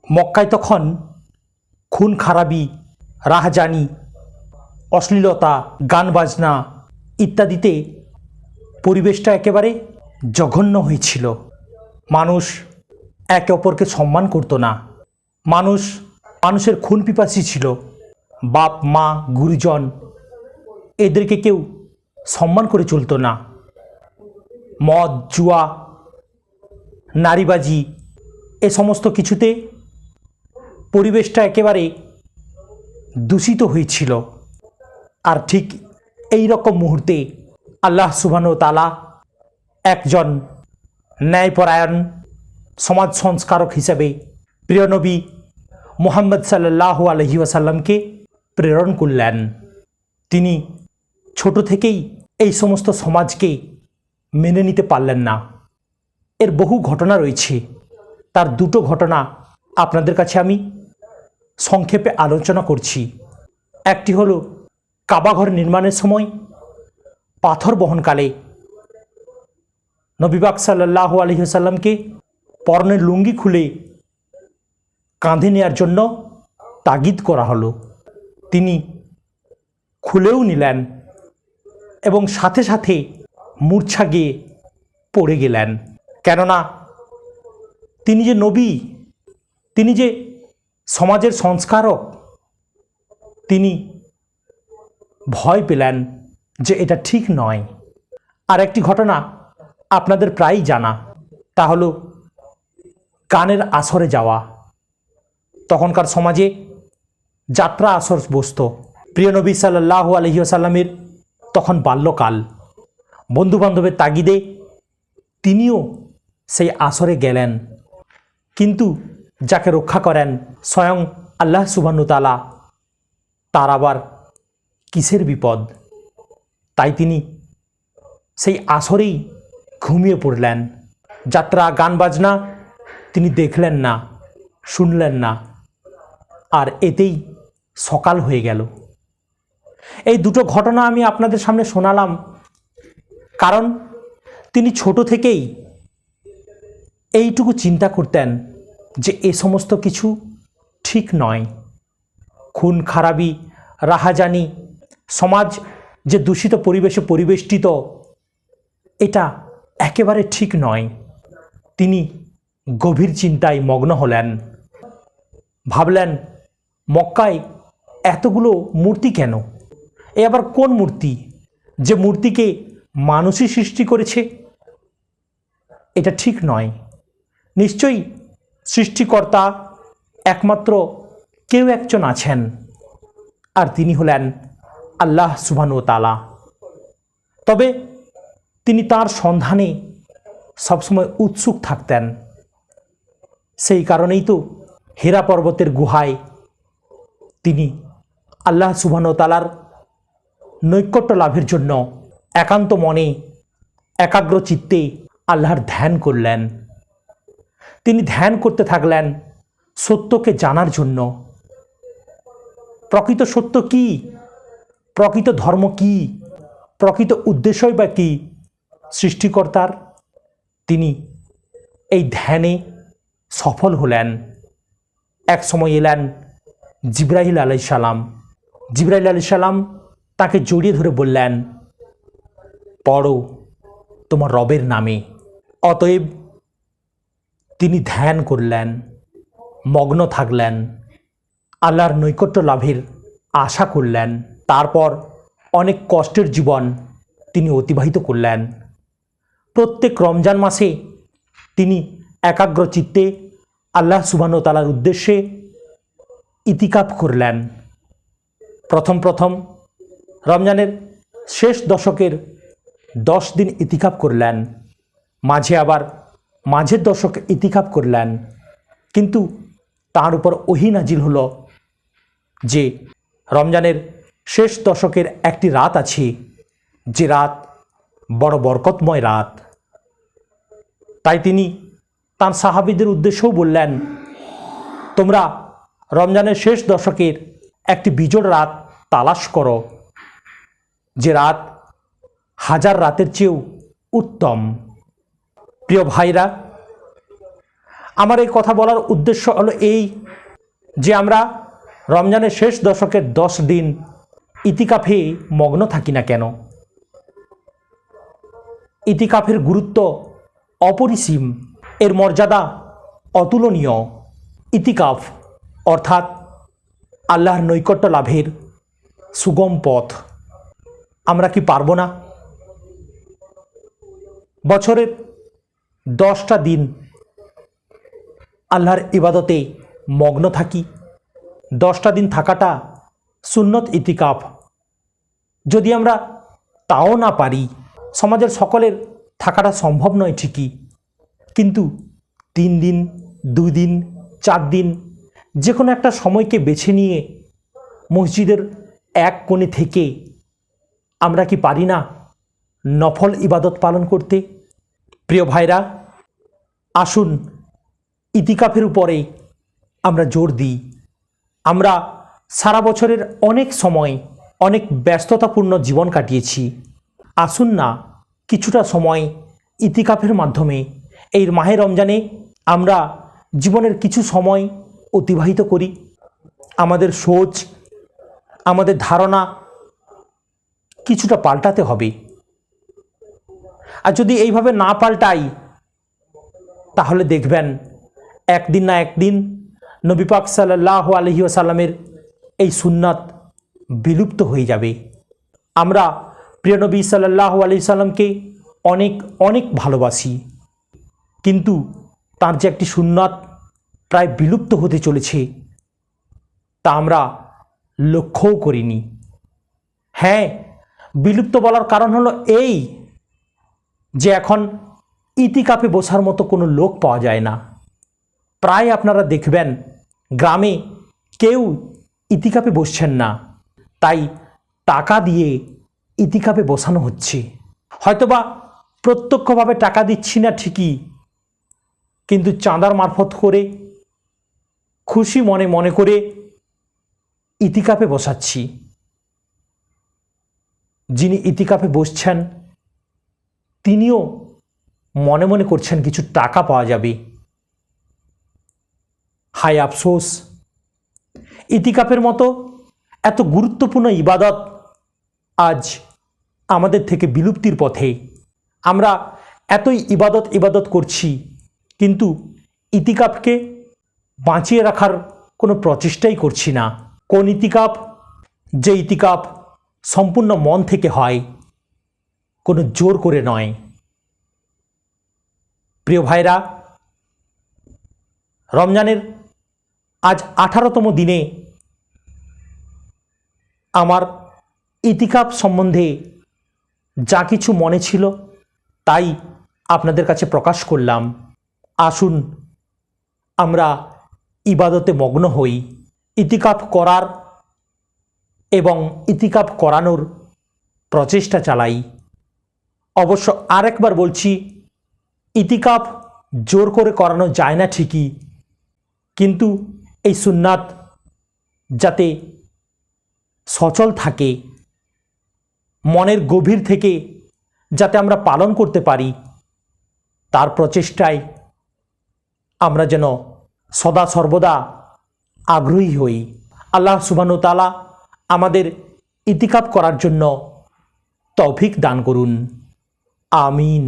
মক্কায় তখন খুন খারাবি, রাহাজানি, অশ্লীলতা, গান বাজনা ইত্যাদিতে পরিবেশটা একেবারে জঘন্য হয়েছিল। মানুষ একে অপরকে সম্মান করত না। মানুষের খুন পিপাসী ছিল। বাপ মা গুরুজন এদেরকে কেউ সম্মান করে চলত না। মদ, জুয়া, নারীবাজি এ সমস্ত কিছুতে পরিবেশটা একেবারে দূষিত হয়েছিল। আর ঠিক এই রকম মুহূর্তে আল্লাহ সুবহানাহু ওয়া তাআলা একজন ন্যায়পরায়ণ সমাজ সংস্কারক হিসেবে প্রিয় নবী মুহাম্মদ সাল্লাল্লাহু আলাইহি ওয়াসাল্লামকে প্রেরণ করলেন। তিনি ছোট থেকেই এই সমস্ত সমাজকে মেনে নিতে পারলেন না। এর বহু ঘটনা রয়েছে। তার দুটো ঘটনা আপনাদের কাছে আমি সংক্ষেপে আলোচনা করছি। একটি হলো কাবাঘর নির্মাণের সময় পাথর বহনকালে নবী পাক সাল্লাল্লাহু আলাইহি ওয়াসাল্লামকে পরনের লুঙ্গি খুলে কাঁধে নেওয়ার জন্য তাগিদ করা হলো। তিনি খুলেও নিলেন এবং সাথে সাথে মূর্ছা গিয়ে পড়ে গেলেন। কেননা তিনি যে নবী, তিনি যে সমাজের সংস্কারক, তিনি ভয় পেলেন যে এটা ঠিক নয়। আর একটি ঘটনা আপনাদের প্রায়ই জানা, তা হলো গানের আসরে যাওয়া। তখনকার সমাজে যাত্রা আসর বসত। প্রিয় নবী সাল্লাল্লাহু আলাইহি ওয়াসাল্লামের তখন বাল্যকাল। বন্ধুবান্ধবের তাগিদে তিনিও সেই আসরে গেলেন। কিন্তু যাকে রক্ষা করেন স্বয়ং আল্লাহ সুবহানাহু ওয়া তাআলা, তার আবার কিসের বিপদ? তাই তিনি সেই আসরেই ঘুমিয়ে পড়লেন। যাত্রা, গান বাজনা তিনি দেখলেন না, শুনলেন না। আর এতেই সকাল হয়ে গেল। এই দুটো ঘটনা আমি আপনাদের সামনে শোনালাম কারণ তিনি ছোট থেকেই এইটুকু চিন্তা করতেন যে এ সমস্ত কিছু ঠিক নয়। খুন খারাবি, রাহাজানি, সমাজ যে দূষিত পরিবেশে পরিবেষ্টিত, এটা একেবারে ঠিক নয়। তিনি গভীর চিন্তায় মগ্ন হলেন। ভাবলেন, মক্কায় এতগুলো মূর্তি কেন? এ আবার কোন মূর্তি? যে মূর্তিকে মানুষই সৃষ্টি করেছে? এটা ঠিক নয়। নিশ্চয়ই সৃষ্টিকর্তা একমাত্র কেউ একজন আছেন, আর তিনি হলেন আল্লাহ সুবহানাহু ওয়া তাআলা। তবে তিনি তার সন্ধানে সবসময় উৎসুক থাকতেন। সেই কারণেই তো হেরা পর্বতের গুহায় তিনি আল্লাহ সুবহানাহু ওয়া তাআলার নৈকট্য লাভের জন্য একান্ত মনে, একাগ্র চিত্তে আল্লাহর ধ্যান করলেন। তিনি ধ্যান করতে থাকলেন সত্যকে জানার জন্য। প্রকৃত সত্য কি? প্রকৃত ধর্ম কি? প্রকৃত উদ্দেশ্যই বা কি সৃষ্টিকর্তার? তিনি এই ধ্যানে সফল হলেন। এক সময় এলেন জিবরাইল আলাইহিস সালাম। জিবরাইল আলাইহিস সালাম তাকে জড়িয়ে ধরে বললেন, পড়ো তোমার রবের নামে। অতএব তিনি ধ্যান করলেন, মগ্ন থাকলেন, আল্লাহর নৈকট্য লাভের আশা করলেন। তারপর অনেক কষ্টের জীবন তিনি অতিবাহিত করলেন। প্রত্যেক রমজান মাসে তিনি একাগ্র চিত্তে আল্লাহ সুবহানাহু ওয়া তাআলার উদ্দেশ্যে ইতিকাফ করলেন। প্রথম রমজানের শেষ দশকের 10 দিন ইতিকাফ করলেন। মাঝে আবার মাঝের দশক ইতিকাফ করলেন। কিন্তু তার উপর ওহী নাজিল হলো যে রমজানের শেষ দশকের একটি রাত আছে, যে রাত বড় বরকতময় রাত। তাই তিনি তার সাহাবীদের উদ্দেশ্যেও বললেন, তোমরা রমজানের শেষ দশকের একটি বিজোড় রাত তালাশ করো, যে রাত 1000 রাতের চেয়েও উত্তম। প্রিয় ভাইরা, আমার এই কথা বলার উদ্দেশ্য হলো এই যে আমরা রমজানের শেষ দশকের 10 দিন ইতিকাফে মগ্ন থাকি না কেন। ইতিকাফের গুরুত্ব অপরিসীম, এর মর্যাদা অতুলনীয়। ইতিকাফ অর্থাৎ আল্লাহর নৈকট্য লাভের সুগম পথ। আমরা কি পারবো না বছরের 10টা দিন আল্লাহর ইবাদতে মগ্ন থাকি? 10টা দিন থাকাটা সুন্নত ইতিকাফ। যদি আমরা তাও না পারি, সমাজের সকলের থাকাটা সম্ভব নয় ঠিকই, কিন্তু 3 দিন, 2 দিন, 4 দিন যে কোনো একটা সময়কে বেছে নিয়ে মসজিদের এক কোণে থেকে আমরা কি পারি না নফল ইবাদত পালন করতে? প্রিয় ভাইরা, আসুন ইতিকাফের উপরে আমরা জোর দিই। আমরা সারা বছরের অনেক সময় অনেক ব্যস্ততাপূর্ণ জীবন কাটিয়েছি। আসুন না কিছুটা সময় ইতিকাফের মাধ্যমে এই মাহে রমজানে আমরা জীবনের কিছু সময় অতিবাহিত করি। আমাদের সোচ, আমাদের ধারণা কিছুটা পাল্টাতে হবে। আর যদি এইভাবে না পাল্টাই, তাহলে দেখবেন একদিন না একদিন নবী পাক সাল্লাল্লাহু আলাইহি ওয়াসাল্লামের এই সুন্নাত বিলুপ্ত হয়ে যাবে। আমরা প্রিয় নবী সাল্লাল্লাহু আলাইহি সাল্লামকে অনেক অনেক ভালোবাসি, কিন্তু তার যে একটি সুন্নাত প্রায় বিলুপ্ত হতে চলেছে তা আমরা লক্ষ্যও করিনি। হ্যাঁ, বিলুপ্ত বলার কারণ হলো এই যে এখন ইতিকাফে বসার মতো কোনো লোক পাওয়া যায় না। প্রায় আপনারা দেখবেন গ্রামে কেউ ইতিকাফে বসছেন না, তাই টাকা দিয়ে ইতিকাফে বসানো হচ্ছে। হয়তোবা প্রত্যক্ষভাবে টাকা দিচ্ছি না ঠিকই, কিন্তু চাঁদার মারফত করে খুশি মনে মনে করে ইতিকাফে বসাচ্ছি। যিনি ইতিকাফে বসছেন তিনিও মনে মনে করছেন কিছু টাকা পাওয়া যাবে। হায় আফসোস, ইতিকাফের মতো এত গুরুত্বপূর্ণ ইবাদত আজ আমাদের থেকে বিলুপ্তির পথে। আমরা এতই ইবাদত করছি, কিন্তু ইতিকাফকে বাঁচিয়ে রাখার কোনো প্রচেষ্টাই করছি না। কোন ইতিকাফ? যে ইতিকাফ সম্পূর্ণ মন থেকে হয়, কোনো জোর করে নয়। প্রিয় ভাইরা, রমজানের আজ 18তম দিনে আমার ইতিকাফ সম্বন্ধে যা কিছু মনে ছিল তাই আপনাদের কাছে প্রকাশ করলাম। আসুন আমরা ইবাদতে মগ্ন হই, ইতিকাফ করার এবং ইতিকাফ করানোর প্রচেষ্টা চালাই। অবশ্য আরেকবার বলছি, ইতিকাফ জোর করে করানো যায় না ঠিকই, কিন্তু এই সুন্নাত যাতে সচল থাকে, মনের গভীর থেকে যাতে আমরা পালন করতে পারি, তার প্রচেষ্টায় আমরা যেন সদা সর্বদা আগ্রহী হই। আল্লাহ সুবহানাহু ওয়া তাআলা আমাদের ইতিকাফ করার জন্য তৌফিক দান করুন। আমিন।